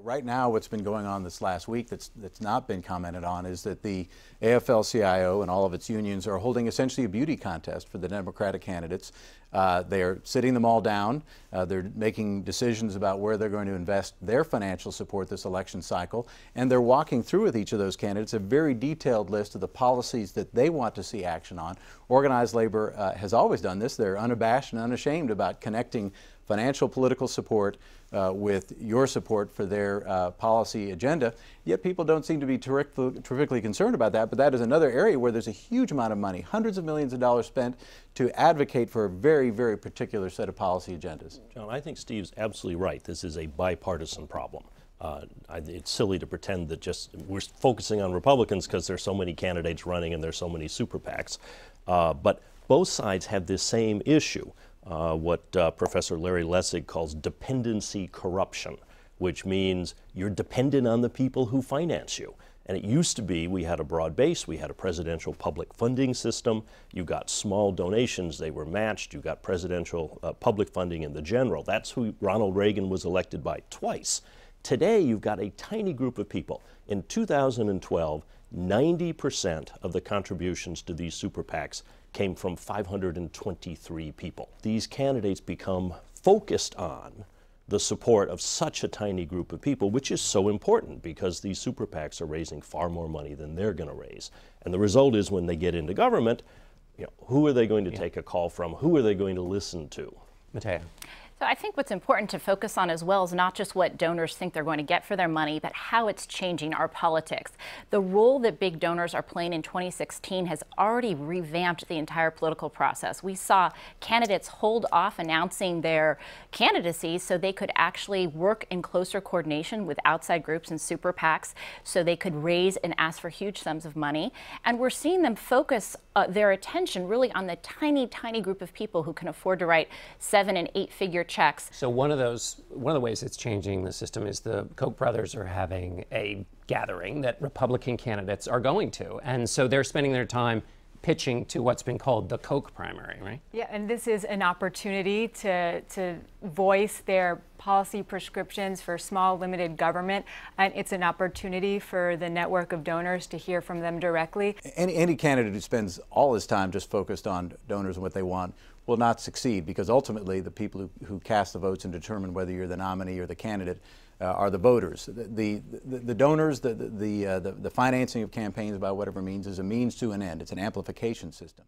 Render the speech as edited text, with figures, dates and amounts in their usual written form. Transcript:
Right now, what's been going on this last week that's not been commented on is that the AFL-CIO and all of its unions are holding essentially a beauty contest for the Democratic candidates. They are sitting them all down. They're making decisions about where they're going to invest their financial support this election cycle, and they're walking through with each of those candidates a very detailed list of the policies that they want to see action on. Organized labor has always done this. They're unabashed and unashamed about connecting financial political support with your support for their policy agenda, yet people don't seem to be terrifically concerned about that. But that is another area where there's a huge amount of money, hundreds of millions of dollars spent to advocate for a very, very particular set of policy agendas. John, I think Steve's absolutely right. This is a bipartisan problem. It's silly to pretend that just we're focusing on Republicans because there's so many candidates running and there's so many super PACs. But both sides have this same issue. What Professor Larry Lessig calls dependency corruption, which means you're dependent on the people who finance you. And it used to be we had a broad base, we had a presidential public funding system, you got small donations, they were matched, you got presidential public funding in the general. That's who Ronald Reagan was elected by twice. Today you've got a tiny group of people. In 2012, 90% of the contributions to these super PACs came from 523 people. These candidates become focused on the support of such a tiny group of people, which is so important because these super PACs are raising far more money than they're going to raise. And the result is when they get into government, who are they going to take a call from? Who are they going to listen to? Matea. So I think what's important to focus on as well is not just what donors think they're going to get for their money, but how it's changing our politics. The role that big donors are playing in 2016 has already revamped the entire political process. We saw candidates hold off announcing their candidacy so they could actually work in closer coordination with outside groups and super PACs so they could raise and ask for huge sums of money. And we're seeing them focus their attention really on the tiny, tiny group of people who can afford to write 7- and 8-figure checks. So one of the ways it's changing the system is the Koch brothers are having a gathering that Republican candidates are going to, and so they're spending their time pitching to what's been called the Koch primary, right? Yeah, and this is an opportunity to voice their policy prescriptions for small, limited government, and it's an opportunity for the network of donors to hear from them directly. Any candidate who spends all his time just focused on donors and what they want will not succeed, because ultimately the people who cast the votes and determine whether you're the nominee or the candidate are the voters. The donors, the financing of campaigns by whatever means is a means to an end. It's an amplification system.